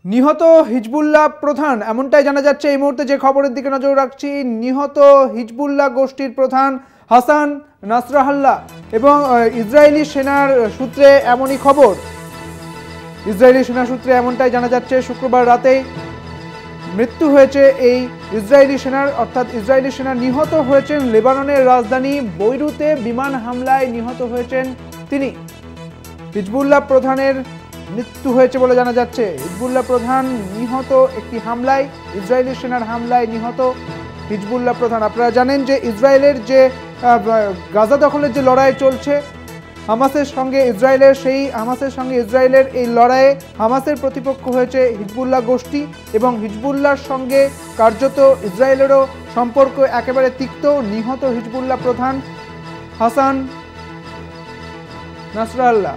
নিহত হিজবুল্লাহ প্রধান এমনটাই জানা যাচ্ছে। এই মুহূর্তে যে খবরের দিকে নজর রাখছি, নিহত হিজবুল্লাহ গোষ্ঠীর প্রধান হাসান নাসরাল্লাহ এবং ইসরায়েলি সেনার সূত্রে এমনই খবর। ইসরায়েলি সেনা সূত্রে এমনটাই জানা যাচ্ছে, শুক্রবার রাতে মৃত্যু হয়েছে এই ইসরায়েলি সেনার, অর্থাৎ ইসরায়েলি সেনা নিহত হয়েছেন লেবাননের রাজধানী বৈরুতে বিমান হামলায় নিহত হয়েছেন তিনি। হিজবুল্লাহ প্রধানের মৃত্যু হয়েছে বলে জানা যাচ্ছে। হিজবুল্লাহ প্রধান নিহত একটি হামলায়, ইসরায়েলি সেনার হামলায় নিহত হিজবুল্লাহ প্রধান। আপনারা জানেন যে ইসরায়েলের যে গাজা দখলের যে লড়াই চলছে হামাসের সঙ্গে ইসরায়েলের, সেই হামাসের সঙ্গে ইসরায়েলের এই লড়াইয়ে হামাসের প্রতিপক্ষ হয়েছে হিজবুল্লাহ গোষ্ঠী এবং হিজবুল্লাহর সঙ্গে কার্যত ইসরায়েলেরও সম্পর্ক একেবারে তিক্ত। নিহত হিজবুল্লাহ প্রধান হাসান নাসরাল্লাহ।